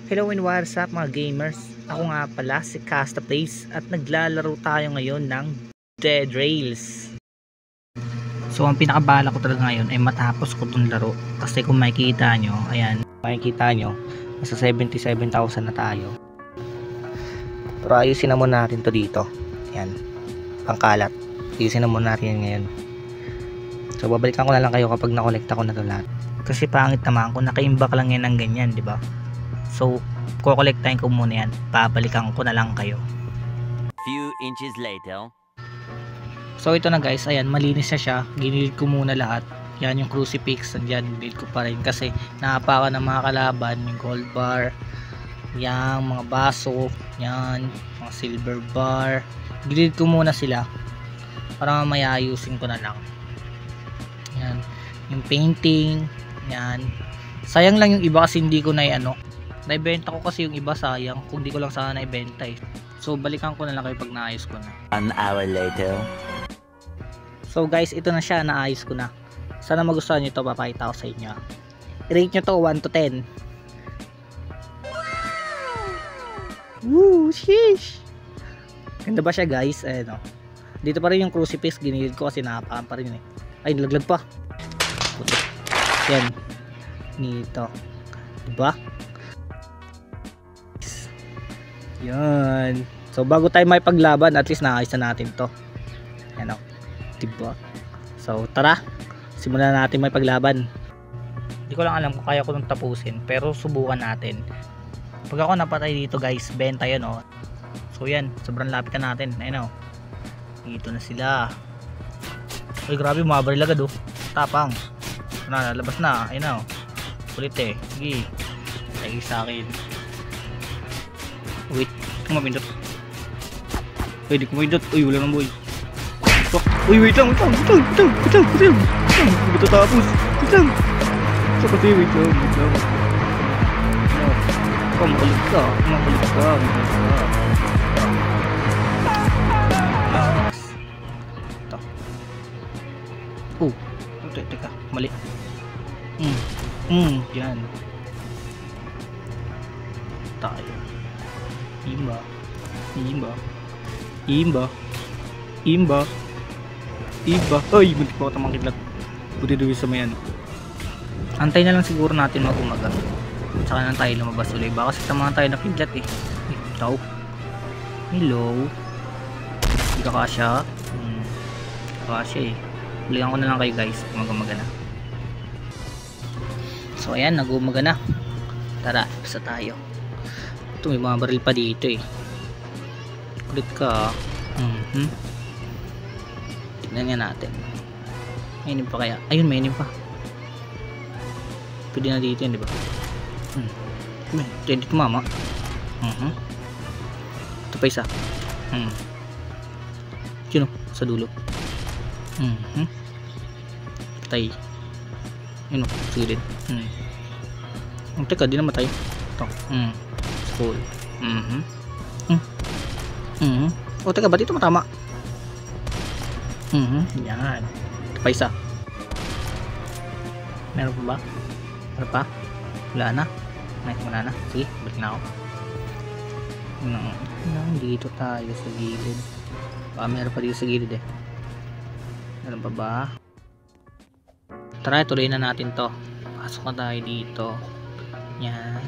Hello and what's up mga gamers? Ako nga pala si Casta Plays at naglalaro tayo ngayon ng Dead Rails. So ang pinakabala ko talaga ngayon ay matapos ko itong laro. Kasi kung makikita nyo, ayan, makikita nyo, nasa 77,000 na tayo. Pero ayusin na muna natin to dito. Ayan, pangkalat. Ayusin na muna natin yan ngayon. So babalikan ko na lang kayo kapag nakolekta ko na to lahat. Kasi pangit naman kung naka-imbak lang yan ng ganyan, di ba? So, kukolektahin ko muna yan. Babalikan ko na lang kayo. Few inches later. So, ito na guys. Ayan, malinis na siya. Ginilid ko muna lahat. Yan yung crucifix. Andyan, ginilid ko pa rin. Kasi, nakapakan ng mga kalaban. Yung gold bar. Yan, mga baso. Yan, mga silver bar. Ginilid ko muna sila. Para mamaya ayusin ko na lang. Yan, yung painting. Yan. Sayang lang yung iba kasi hindi ko na naibenta ko kasi yung iba, sayang kung di ko lang sana naibenta eh. So balikan ko na lang kayo pag naayos ko na. An hour later. So guys, ito na siya, naayos ko na. Sana magustuhan nyo ito, papakita ko sa inyo. I-rate nyo to 1 to 10. Woo, sheesh! Ganda ba siya guys? Ayan o. Dito pa rin yung crucifix, ginilid ko kasi nakapakan pa rin eh. Ay, nalaglag pa. Yan. Nito. Diba? Yan. So bago tayo may paglaban, at least naayos na natin to. Yan o. Diba? So tara, simulan natin may paglaban. Hindi ko lang alam kung kaya ko nung tapusin, pero subukan natin. Pag ako napatay dito guys, benta yun o. So yan, sobrang lapit na natin. Ayun o. Dito na sila. Uy, grabe, mabaril agad o. Tapang. Lalabas na. Ayun o. Kulit eh. Sige. Lagi sa akin. Wait, kumapindot. Pwede kumapindot. Uy, wala nang boy. Uy, wait lang. Hindi ko tapos. Wait lang. So kasi, wait lang. Makulit ka. Ito. Oh, teka. Mali. Yan. Tayo. Imba. Ay, muntik pa ako tamang kidlat. Buti doon sa mayan. Antay na lang siguro natin mag-umaga. Saka na tayo lumabas ulit. Baka kasi tamahan tayo na kidlat eh. Ito. Hello. Hindi ka kasya. Kasya eh. Hulihan ko na lang kayo guys. Mag-umaga na. So ayan, nag-umaga na. Tara, isa tayo. Ito, may mga baril pa dito eh. Kulit ka. Tignan nga natin. May inim pa kaya? Ayun, may inim pa. Pwede na dito yun, di ba? Pwede tumama. Ito pa isa. Yun o, sa dulo. Patay. Yun o, silid. Teka, di namatay. Ito. Cool. O teka, ba't ito matama? Yan. Ito pa isa. Meron pa ba? Meron pa? Wala na. Wala na. Sige, balik na ako. Dito tayo sa gilid. Baka meron pa dito sa gilid eh. Meron pa ba? Tara, tuloy na natin to. Pasok na tayo dito. Yan.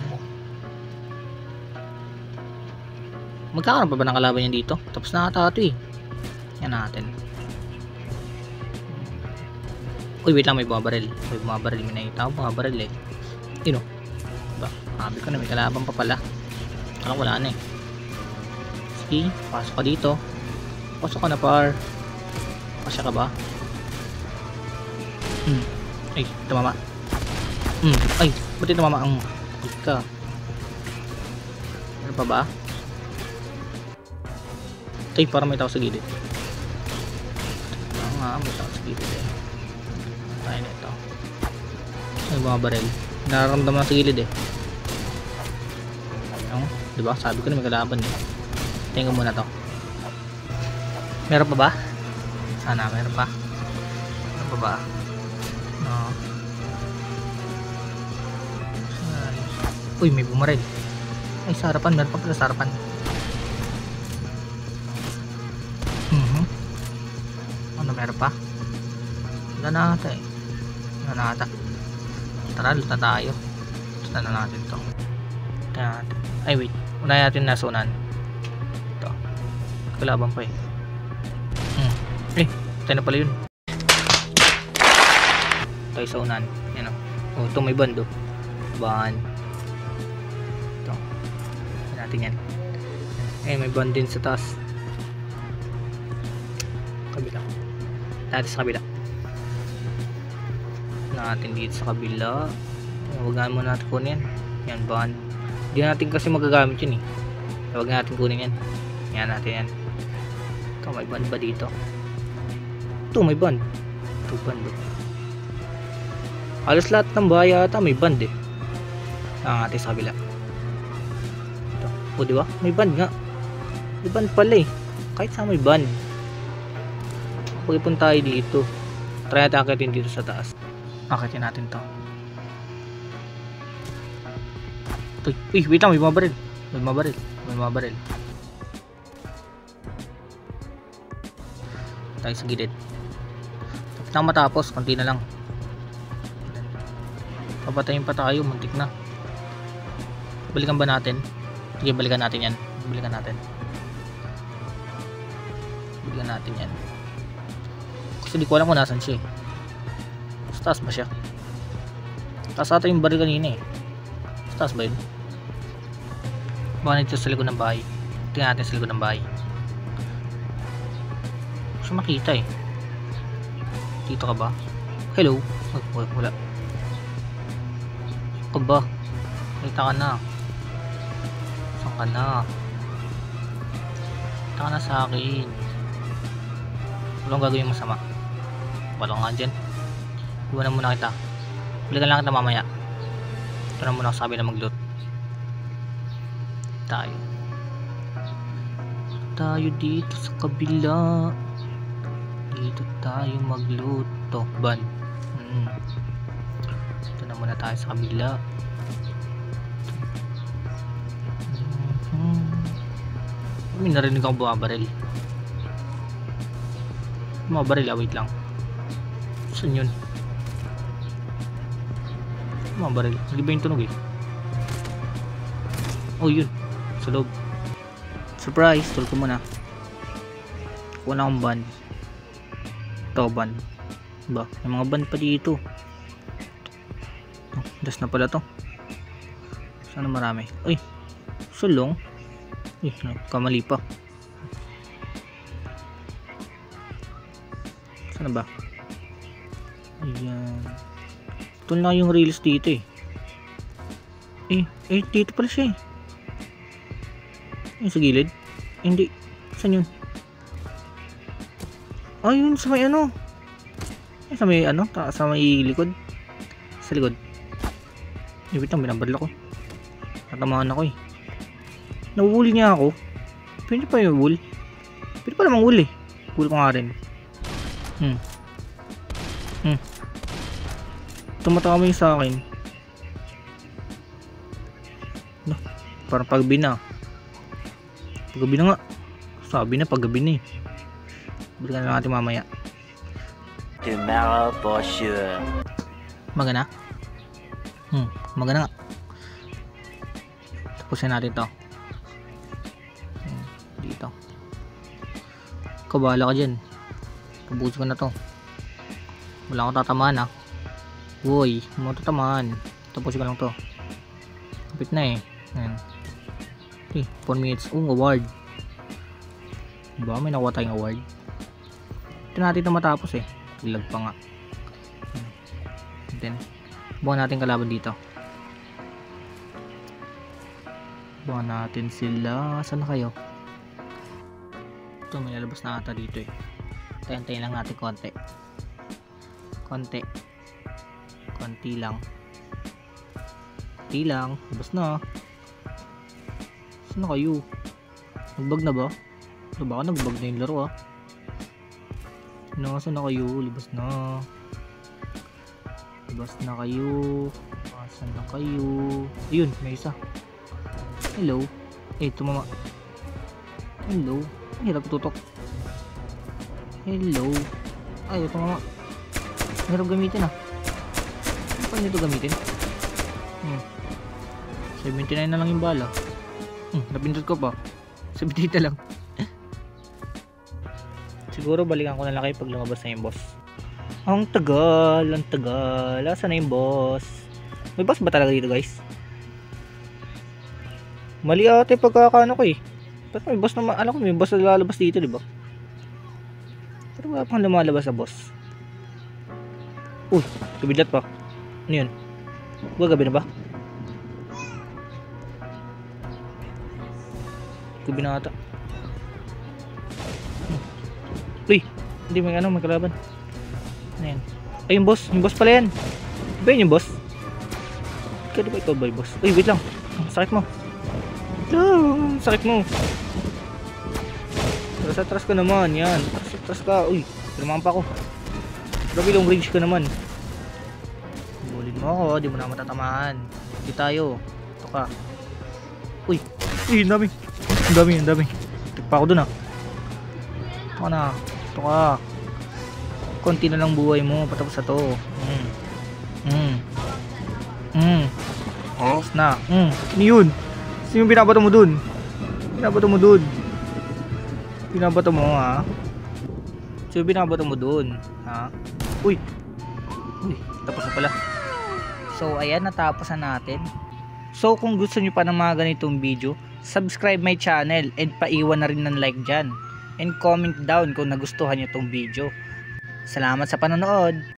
Magkakaroon pa ba ng kalaban yan dito? Tapos na ata ito eh. Yan natin. Uy, wait lang, may bumabaril. May nakita ko bumabaril eh. Yun o. Diba? Sabi ko na may kalaban pa pala. Saka wala na eh. Sige, pasok ka dito. Pasok ka na par. Pasok ka ba? Ay, tumama. Ay, ba't ito tumama? Wait ka. Ano pa ba? Ay, parang may tao sa gilid. May tao sa gilid eh. Tayo na ito. Ay, mga baril. Nararamdaman sa gilid eh. Diba? Sabi ko na may kalaban eh. Tingnan muna to. Meron pa ba? Sana meron pa. Meron pa ba? No. Uy, may bumaril. Ay, sa harapan. Meron pa pala sa harapan. Ano, meron pa? Wala na ata eh. Wala na ata. Tara, luta tayo. Luta na natin to. Ay, wait. Unahin natin nasunan. Ito. Kalaban pa eh. Tayo na pala yun. Tayo sa unan. Yan o. Oh, ito may bando. Ban. Ito. Yan natin yan. May band din sa taas. Kabila. Dati sa kabila. Natin dito sa kabila. Huwag nga muna natin kunin yan. Yan, band. Hindi natin kasi magagamit yun eh. Huwag natin kunin yan. Yan natin yan. Ito, may band ba dito? Ito, may band. Ito, band. Halos lahat ng bahay ata may band eh. Ang ating sa kabila. Ito. O, diba? May band nga. May band pala eh. Kahit sa may band. Pag-ipon tayo dito. Try natin akitin dito sa taas. Akitin natin to. Uy, wait lang, may mga baril. May mga baril. Tayo sa gilid. Tapos na matapos, konti na lang. Papatayin pa tayo, muntik na. Balikan ba natin? Sige, balikan natin yan. Balikan natin yan. Kasi di ko alam kung nasan siya eh. Sa taas ba siya? Taas ata yung baril kanina eh. Sa taas ba yun? Baka nito sa likod ng bahay. Tingnan natin sa likod ng bahay. Hindi siya makita eh. Dito ka ba? Hello? Wala. Ka ba? Nakita ka na. Saan ka na? Nakita ka na sa akin. Walang gagawin masama. Walang nga dyan. Iwanan muna kita. Balikan lang kita mamaya. Ito na muna sabi na mag-loot. Tayo dito sa kabila. Dito tayo mag-loot. Ito, ban. Ito na muna tayo sa kabila. May narinig akong bumabaril. Bumabaril, wait lang. Saan yun? Bumabaril. Hindi ba yung tunog eh? Oh, yun. Sa loob. Surprise! Tulog ko muna. Kuha na akong ban. Ito, ban. Diba? May mga ban pa dito. Oh, das na pala to. Sana marami. Uy! Sulong. Uy, kamali pa. Sana ba? Ayan. Ito na yung reels dito eh. Dito pala siya eh. Yung sa gilid? Hindi. Saan yun? Yun sa may ano. Sa may ano? Sa may likod. Sa likod. Wait lang, binabaril ako. Natamaan ako eh. Nahuhuli niya ako. Pwede pa yung wool. Pwede pa namang wool eh. Wool ko nga rin. Tumatama yung sa akin. No, parang paggabi na. Paggabi na nga. Sabi na paggabi na eh. Balikan na natin mamaya. Tomorrow for sure. Magana? Magana nga. Tapusin natin to. Dito. Kabala ka dyan. Tapusin ko na to. Wala akong tatamaan ha. Uy, mo tatamaan. Tapusin ko lang to. Kapit na eh. Ayan. 4 minutes. Award. Diba? May nakuha tayong award. Ito natin ito matapos eh. Ilag pa nga. Then, buwan natin kalaban dito. Buwan natin sila. Saan na kayo? Ito, may lalabas na ata dito eh. Tayo-tayo lang natin konti. Konti lang. Labas na. Saan na kayo? Nagbag na ba? Baka nagbag na yung laro ah. Saan na kayo? Labas na kayo. Saan na kayo? Ayun, may isa. Hello. Tumama. Hello. Hirap tutok. Hello. Ay, tumama. Hirap gamitin ah. Paano ito gamitin? 79 na lang yung bala. Napindot ko pa. 78 lang. Siguro balikan ko na lang kayo pag lumabas na yung boss. Ang tagal. Asan na yung boss? May boss ba talaga dito, guys? Mali ate pagkakaano ko eh. Pero may boss na, alam ko may boss na lalabas dito, di ba? Pero wala pang lumalabas sa boss. Uy, kabidlat pa. Ano yun? Gagabi na ba? Gabi na ata. Uy, hindi may may kalaban. Ano yan? Ay, yung boss pala yan. Ba yun yung boss? Ikaw ba ikaw ba yung boss? Uy, wait lang. Sakit mo. Sakit mo. Atras ka naman. Yan. Atras ka. Uy, tinamaan pa ako. Grabe long range ka naman. Bulin mo ako. Di mo na matatamaan. Hindi tayo. Ito ka. Uy, ang dami. Ang dami. Tigpa ako dun ah. Ito ka na. Ito ka. Konti na lang buhay mo. Patapos na to. Tapos na. Ano yun? Sino yung binabato mo dun? Binabato mo ha? Sino yung binabato mo dun? Ha? Uy, tapos na pala. So ayan, natapos na natin. So kung gusto nyo pa ng mga ganitong video, subscribe my channel and paiwan na rin ng like dyan. And comment down kung nagustuhan nyo tong video. Salamat sa panonood.